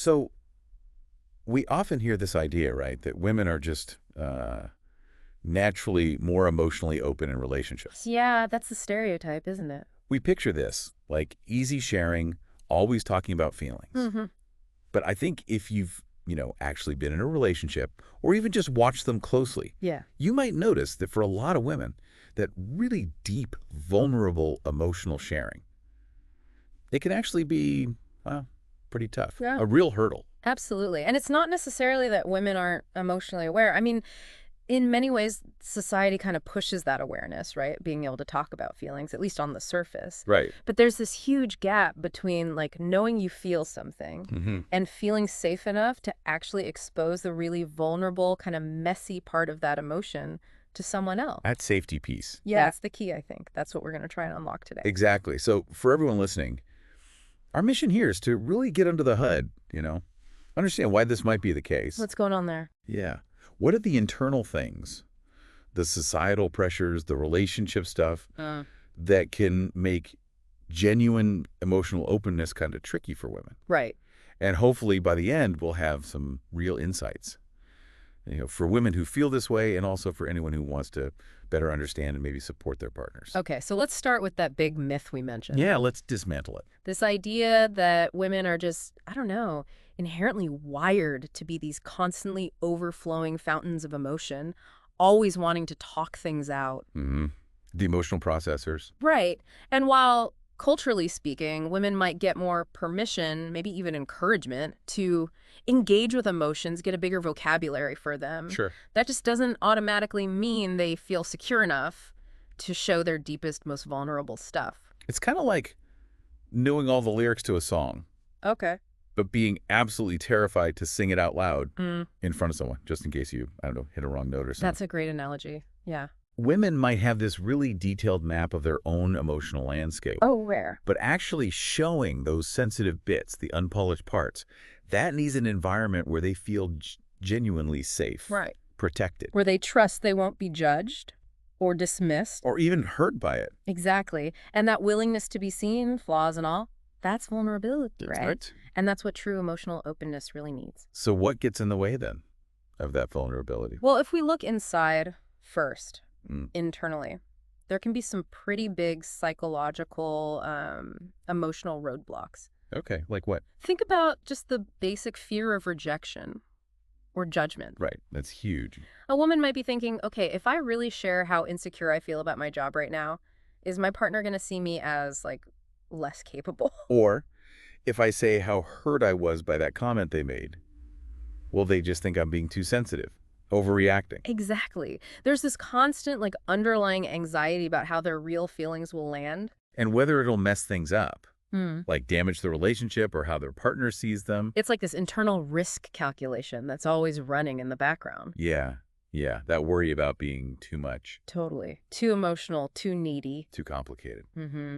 So we often hear this idea, right, that women are just naturally more emotionally open in relationships. Yeah, that's the stereotype, isn't it? We picture this, like easy sharing, always talking about feelings. Hmm. But I think if you've, actually been in a relationship or even just watched them closely, Yeah. you might notice that for a lot of women, that really deep, vulnerable emotional sharing, it can actually be, well, pretty tough, Yeah. a real hurdle. Absolutely. And it's not necessarily that women aren't emotionally aware. I mean, in many ways, society kind of pushes that awareness, right? Being able to talk about feelings, at least on the surface. Right. But there's this huge gap between like knowing you feel something Hmm. and feeling safe enough to actually expose the really vulnerable, kind of messy part of that emotion to someone else. That safety piece. Yeah, that's the key, I think. That's what we're going to try and unlock today. Exactly. So for everyone listening, our mission here is to really get under the hood, understand why this might be the case. What's going on there? Yeah. What are the internal things, the societal pressures, the relationship stuff that can make genuine emotional openness kind of tricky for women? Right. And hopefully by the end, we'll have some real insights, for women who feel this way and also for anyone who wants to better understand and maybe support their partners. Okay, so let's start with that big myth we mentioned. Yeah, let's dismantle it. This idea that women are just, I don't know, inherently wired to be these constantly overflowing fountains of emotion, always wanting to talk things out. Hmm. The emotional processors. Right. And while culturally speaking, women might get more permission, maybe even encouragement, to engage with emotions, get a bigger vocabulary for them, Sure. that just doesn't automatically mean they feel secure enough to show their deepest, most vulnerable stuff. It's kind of like knowing all the lyrics to a song, Okay. but being absolutely terrified to sing it out loud Mm, in front of someone, just in case you, I don't know, hit a wrong note or something. that's a great analogy. Yeah. Women might have this really detailed map of their own emotional landscape, Oh, where? but actually showing those sensitive bits, the unpolished parts, that needs an environment where they feel genuinely safe, Right. protected, Where they trust they won't be judged or dismissed. or even hurt by it. Exactly. And that willingness to be seen, flaws and all, that's vulnerability, That's right? And that's what true emotional openness really needs. So what gets in the way then of that vulnerability? Well, if we look inside first, Mm. internally, there can be some pretty big psychological, emotional roadblocks. Okay, like what? Think about just the basic fear of rejection or judgment. Right, that's huge. A woman might be thinking, okay, if I really share how insecure I feel about my job right now, is my partner going to see me as like less capable? Or if I say how hurt I was by that comment they made, will they just think I'm being too sensitive, overreacting? Exactly. There's this constant like underlying anxiety about how their real feelings will land. And whether it'll mess things up, Hmm. like damage the relationship or how their partner sees them. It's like this internal risk calculation that's always running in the background. Yeah, that worry about being too much, Totally. Too emotional, too needy. too complicated. Mm-hmm.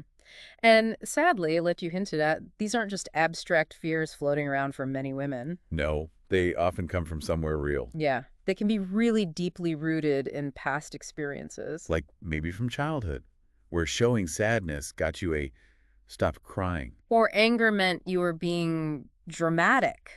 And sadly, like you hinted at, these aren't just abstract fears floating around for many women. No, they often come from somewhere real, Yeah. They can be really deeply rooted in past experiences. like maybe from childhood, where showing sadness got you a stop crying. Or anger meant you were being dramatic,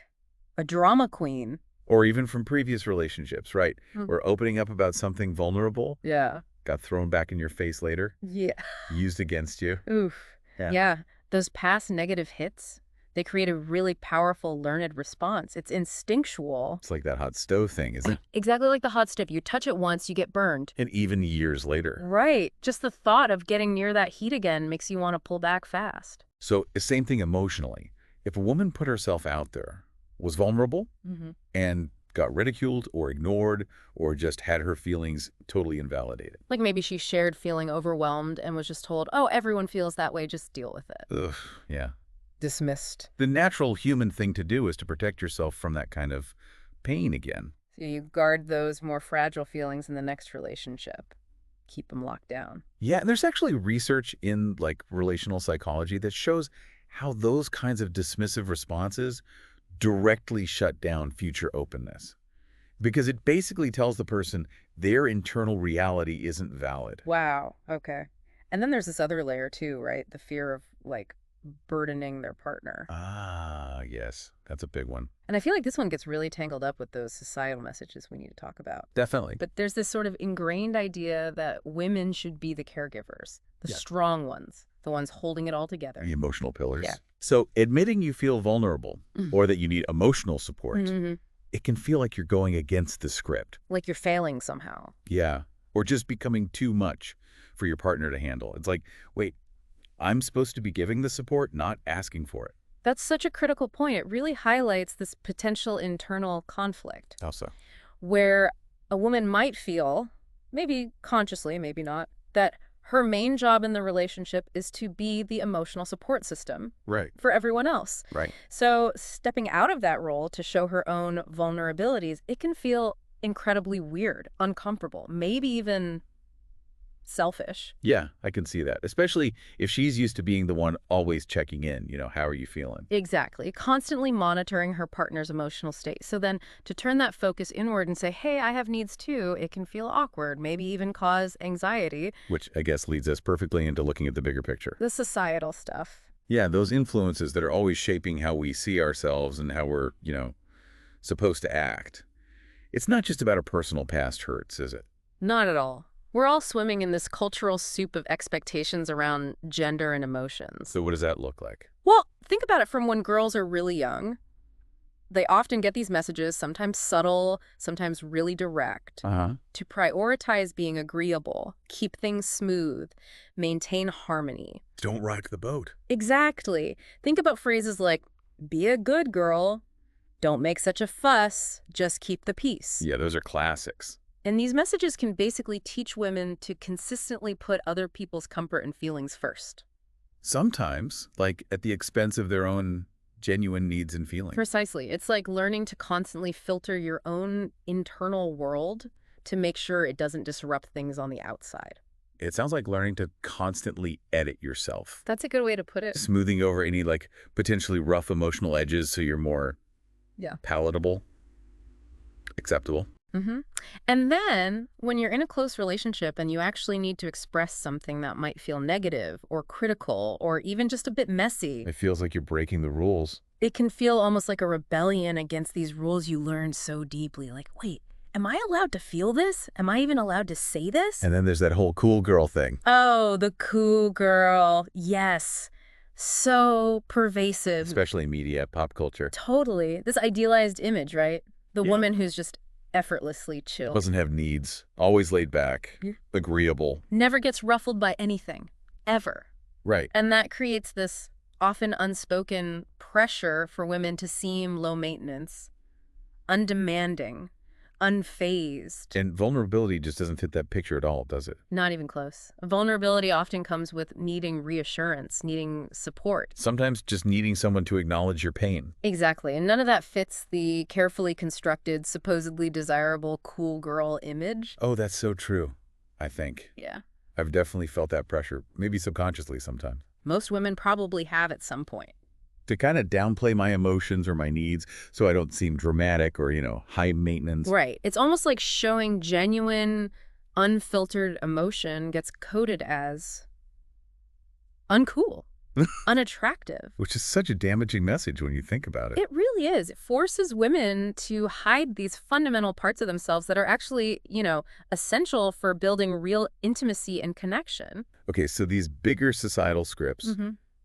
a drama queen. Or even from previous relationships, right? Hmm. Where opening up about something vulnerable Yeah. got thrown back in your face later, Yeah. used against you. Oof. Yeah. Yeah. Those past negative hits, they create a really powerful learned response. It's instinctual. It's like that hot stove thing, isn't it? Exactly like the hot stove. You touch it once, you get burned. And even years later. Right. Just the thought of getting near that heat again makes you want to pull back fast. So the same thing emotionally. If a woman put herself out there, was vulnerable, Mm-hmm. and got ridiculed or ignored or just had her feelings totally invalidated. Like maybe she shared feeling overwhelmed and was just told, oh, everyone feels that way, just deal with it. Ugh, yeah. Dismissed. The natural human thing to do is to protect yourself from that kind of pain again. So you guard those more fragile feelings in the next relationship. Keep them locked down. Yeah, and there's actually research in like relational psychology that shows how those kinds of dismissive responses directly shut down future openness. Because it basically tells the person their internal reality isn't valid. Wow. Okay. And then there's this other layer too, right? The fear of like burdening their partner. Ah, yes. That's a big one. And I feel like this one gets really tangled up with those societal messages we need to talk about. Definitely. But there's this sort of ingrained idea that women should be the caregivers, the strong ones, the ones holding it all together. The emotional pillars. Yeah. So admitting you feel vulnerable or that you need emotional support, Mm-hmm. it can feel like you're going against the script. Like you're failing somehow. Yeah. Or just becoming too much for your partner to handle. It's like, wait, I'm supposed to be giving the support, not asking for it. That's such a critical point. It really highlights this potential internal conflict How so? where a woman might feel, maybe consciously, maybe not, that her main job in the relationship is to be the emotional support system Right. for everyone else. Right. So stepping out of that role to show her own vulnerabilities, it can feel incredibly weird, uncomfortable, maybe even selfish. Yeah, I can see that. Especially if she's used to being the one always checking in, how are you feeling? Exactly. Constantly monitoring her partner's emotional state. So then to turn that focus inward and say, hey, I have needs too, it can feel awkward, maybe even cause anxiety. Which I guess leads us perfectly into looking at the bigger picture. The societal stuff. Yeah, those influences that are always shaping how we see ourselves and how we're, supposed to act. It's not just about our personal past hurts, is it? Not at all. We're all swimming in this cultural soup of expectations around gender and emotions. So what does that look like? Well, think about it from when girls are really young. They often get these messages, sometimes subtle, sometimes really direct, to prioritize being agreeable, keep things smooth, maintain harmony. Don't rock the boat. Exactly. Think about phrases like, be a good girl, don't make such a fuss, just keep the peace. Yeah, those are classics. And these messages can basically teach women to consistently put other people's comfort and feelings first. Sometimes, like at the expense of their own genuine needs and feelings. Precisely. It's like learning to constantly filter your own internal world to make sure it doesn't disrupt things on the outside. It sounds like learning to constantly edit yourself. That's a good way to put it. Smoothing over any potentially rough emotional edges so you're more palatable, acceptable. Mm-hmm. And then when you're in a close relationship and you actually need to express something that might feel negative or critical or even just a bit messy, It feels like you're breaking the rules. it can feel almost like a rebellion against these rules you learned so deeply. Like, wait, am I allowed to feel this? Am I even allowed to say this? And then there's that whole cool girl thing. Oh, the cool girl. Yes. So pervasive. Especially media, pop culture. Totally. This idealized image, right? The woman who's just effortlessly chill. Doesn't have needs. Always laid back. Agreeable. Never gets ruffled by anything. Ever. Right. And that creates this often unspoken pressure for women to seem low maintenance, undemanding, unfazed. And vulnerability just doesn't fit that picture at all, does it? Not even close. Vulnerability often comes with needing reassurance, needing support. Sometimes just needing someone to acknowledge your pain. Exactly. And none of that fits the carefully constructed, supposedly desirable cool girl image. Oh, that's so true, I think. Yeah. I've definitely felt that pressure, maybe subconsciously sometimes. Most women probably have at some point. To kind of downplay my emotions or my needs so I don't seem dramatic or, high maintenance. Right. It's almost like showing genuine, unfiltered emotion gets coded as uncool, unattractive. Which is such a damaging message when you think about it. It really is. It forces women to hide these fundamental parts of themselves that are actually, essential for building real intimacy and connection. Okay, so these bigger societal scripts,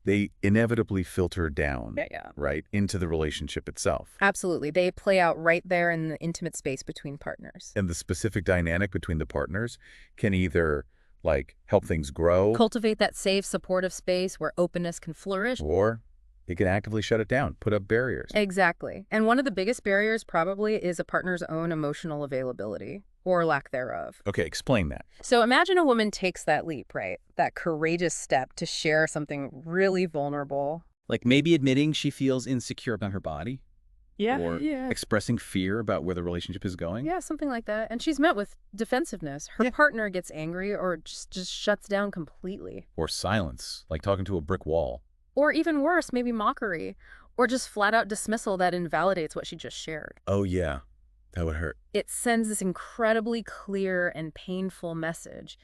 they inevitably filter down, right, into the relationship itself. Absolutely. They play out right there in the intimate space between partners. And the specific dynamic between the partners can either, help things grow. Cultivate that safe, supportive space where openness can flourish. Or it can actively shut it down, put up barriers. Exactly. And one of the biggest barriers probably is a partner's own emotional availability or lack thereof. Okay, explain that. So imagine a woman takes that leap, right? That courageous step to share something really vulnerable. Like maybe admitting she feels insecure about her body. Yeah. Or expressing fear about where the relationship is going. Yeah, something like that. And she's met with defensiveness. Her partner gets angry or just shuts down completely. Or silence, like talking to a brick wall. Or even worse, maybe mockery. Or just flat out dismissal that invalidates what she just shared. Oh, yeah. That would hurt. It sends this incredibly clear and painful message.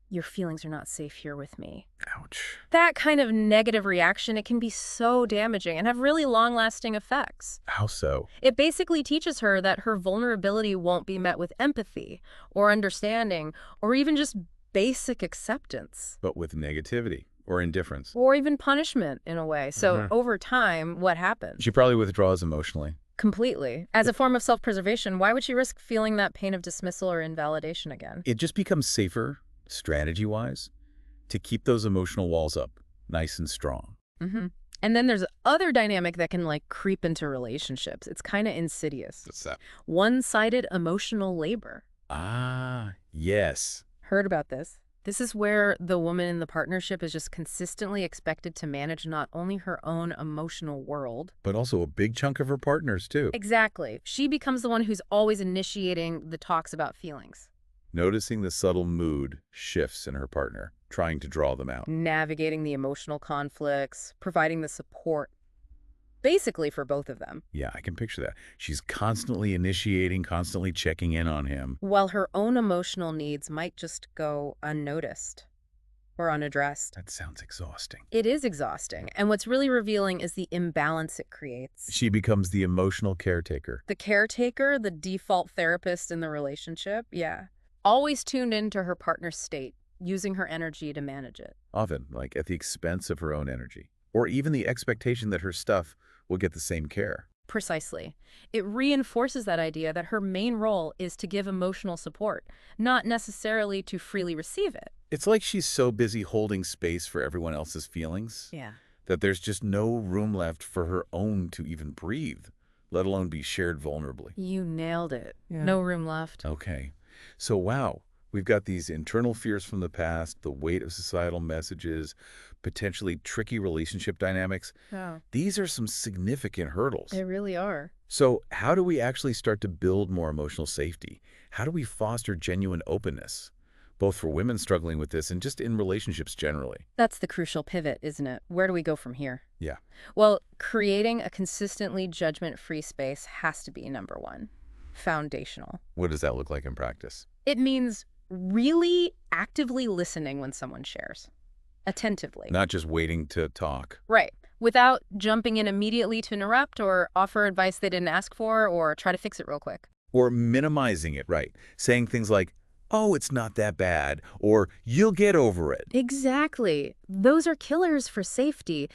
your feelings are not safe here with me. Ouch. That kind of negative reaction, it can be so damaging and have really long-lasting effects. How so? It basically teaches her that her vulnerability won't be met with empathy or understanding or even just basic acceptance. But with negativity or indifference. Or even punishment, in a way. So over time, what happens? She probably withdraws emotionally. Completely. As a form of self-preservation, why would she risk feeling that pain of dismissal or invalidation again? It just becomes safer, strategy-wise, to keep those emotional walls up, nice and strong. And then there's other dynamic that can creep into relationships. It's kind of insidious. What's that? One-sided emotional labor. Ah, yes. Heard about this? This is where the woman in the partnership is just consistently expected to manage not only her own emotional world, But also a big chunk of her partners, too. Exactly. She becomes the one who's always initiating the talks about feelings. Noticing the subtle mood shifts in her partner, trying to draw them out. Navigating the emotional conflicts, providing the support, basically for both of them. Yeah, I can picture that. She's constantly initiating, constantly checking in on him. While her own emotional needs might just go unnoticed or unaddressed. That sounds exhausting. It is exhausting, and what's really revealing is the imbalance it creates. She becomes the emotional caretaker. The caretaker, the default therapist in the relationship, always tuned into her partner's state, using her energy to manage it. Often, at the expense of her own energy. Or even the expectation that her stuff will get the same care. Precisely. It reinforces that idea that her main role is to give emotional support, not necessarily to freely receive it. It's like she's so busy holding space for everyone else's feelings that there's just no room left for her own to even breathe, let alone be shared vulnerably. You nailed it. No room left. Okay. So, wow, we've got these internal fears from the past, the weight of societal messages, potentially tricky relationship dynamics. Oh, These are some significant hurdles. they really are. So how do we actually start to build more emotional safety? How do we foster genuine openness, both for women struggling with this and just in relationships generally? That's the crucial pivot, isn't it? Where do we go from here? Yeah. Well, creating a consistently judgment-free space has to be number one. Foundational. What does that look like in practice? It means really actively listening when someone shares. Attentively. Not just waiting to talk. Right. Without jumping in immediately to interrupt or offer advice they didn't ask for or try to fix it real quick. Or minimizing it, right? Saying things like, oh, it's not that bad, or you'll get over it. Exactly. Those are killers for safety.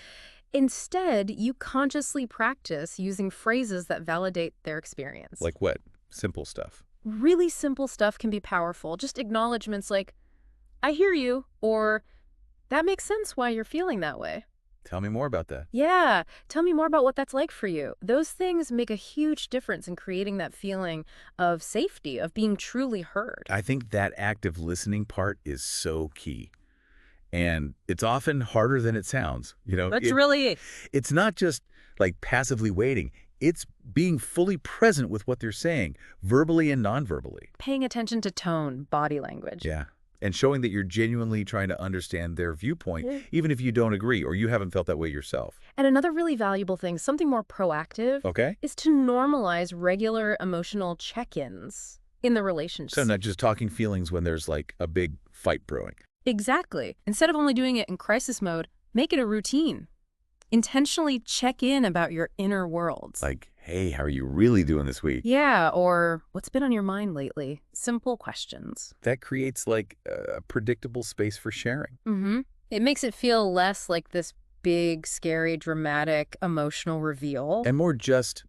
Instead, you consciously practice using phrases that validate their experience. Like what? Simple stuff. Really simple stuff can be powerful. Just acknowledgments like, I hear you, or that makes sense why you're feeling that way. Tell me more about that. Yeah, tell me more about what that's like for you. Those things make a huge difference in creating that feeling of safety, of being truly heard. I think that active listening part is so key. And it's often harder than it sounds. It's not just passively waiting. It's being fully present with what they're saying, verbally and non-verbally. Paying attention to tone, body language. Yeah. And showing that you're genuinely trying to understand their viewpoint, even if you don't agree or you haven't felt that way yourself. And another really valuable thing, something more proactive, is to normalize regular emotional check-ins in the relationship. So not just talking feelings when there's a big fight brewing. Exactly. Instead of only doing it in crisis mode, make it a routine. Intentionally check in about your inner worlds. Hey, how are you really doing this week? Yeah, or what's been on your mind lately? Simple questions. That creates a predictable space for sharing. It makes it feel less like this big, scary, dramatic, emotional reveal. And more just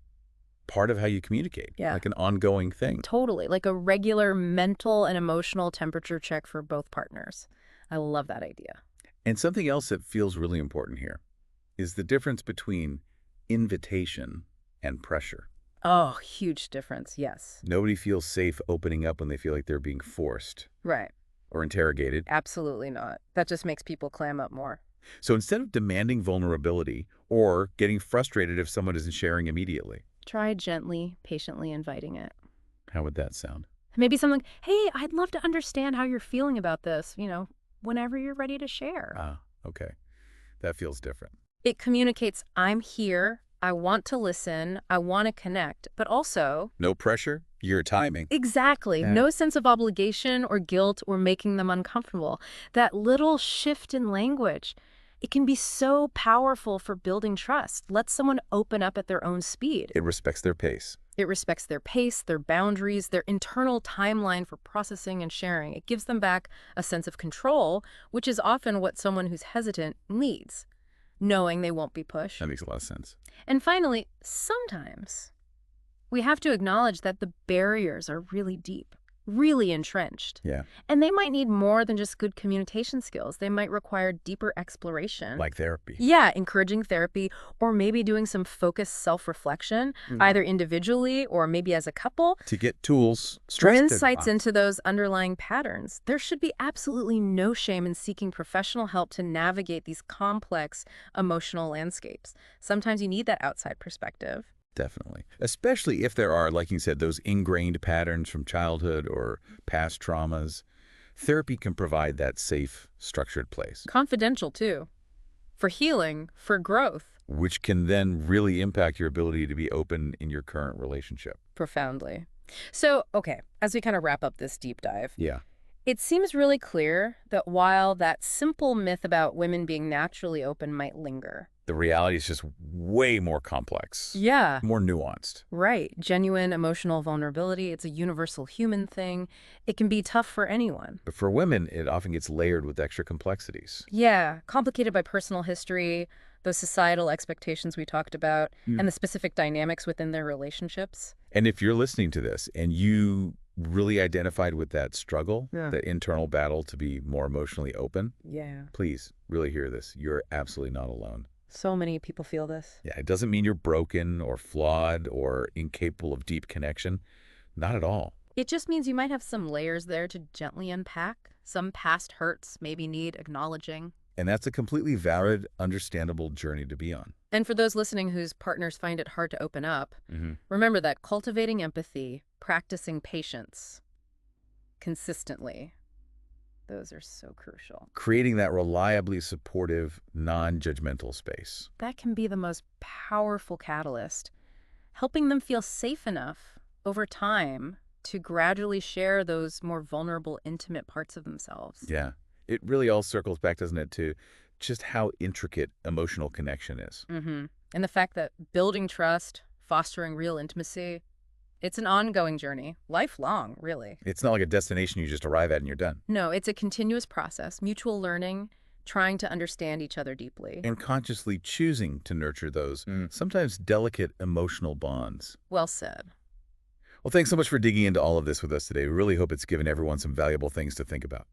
part of how you communicate. Yeah. Like an ongoing thing. Totally. Like a regular mental and emotional temperature check for both partners. I love that idea. And something else that feels really important here is the difference between invitation and pressure. Oh, huge difference, yes. Nobody feels safe opening up when they feel like they're being forced. Right. Or interrogated. Absolutely not. That just makes people clam up more. So instead of demanding vulnerability or getting frustrated if someone isn't sharing immediately. Try gently, patiently inviting it. How would that sound? Maybe something, hey, I'd love to understand how you're feeling about this, whenever you're ready to share. Ah, okay. That feels different. It communicates, I'm here, I want to listen, I want to connect, but also... No pressure, Your timing. Exactly. Yeah. No sense of obligation or guilt or making them uncomfortable. That little shift in language, it can be so powerful for building trust. Let someone open up at their own speed. It respects their pace. It respects their pace, their boundaries, their internal timeline for processing and sharing. It gives them back a sense of control, which is often what someone who's hesitant needs, knowing they won't be pushed. That makes a lot of sense. And finally, sometimes we have to acknowledge that the barriers are really deep, really entrenched. Yeah. And they might need more than just good communication skills. They might require deeper exploration. Like therapy. Yeah, encouraging therapy, or maybe doing some focused self-reflection, either individually or maybe as a couple. To get tools, For stress insights into those underlying patterns. There should be absolutely no shame in seeking professional help to navigate these complex emotional landscapes. Sometimes you need that outside perspective. Definitely. Especially if there are, like you said, those ingrained patterns from childhood or past traumas. Therapy can provide that safe, structured place. Confidential, too. For healing, for growth. Which can then really impact your ability to be open in your current relationship. Profoundly. So, okay, as we kind of wrap up this deep dive, Yeah. it seems really clear that while that simple myth about women being naturally open might linger. The reality is just way more complex. Yeah. More nuanced. Right. Genuine emotional vulnerability. It's a universal human thing. It can be tough for anyone. But for women, it often gets layered with extra complexities. Yeah. Complicated by personal history, those societal expectations we talked about, and the specific dynamics within their relationships. And if you're listening to this and you really identified with that struggle, that internal battle to be more emotionally open, please really hear this. You're absolutely not alone. So many people feel this. Yeah, it doesn't mean you're broken or flawed or incapable of deep connection. Not at all. It just means you might have some layers there to gently unpack. Some past hurts maybe need acknowledging. And that's a completely valid, understandable journey to be on. And for those listening whose partners find it hard to open up, remember that cultivating empathy, practicing patience consistently, those are so crucial. Creating that reliably supportive, non-judgmental space. That can be the most powerful catalyst, helping them feel safe enough over time to gradually share those more vulnerable, intimate parts of themselves. Yeah. It really all circles back, doesn't it, to just how intricate emotional connection is. And the fact that building trust, fostering real intimacy, it's an ongoing journey, lifelong, really. It's not like a destination you just arrive at and you're done. No, it's a continuous process, mutual learning, trying to understand each other deeply. And consciously choosing to nurture those sometimes delicate emotional bonds. Well said. Well, thanks so much for digging into all of this with us today. We really hope it's given everyone some valuable things to think about.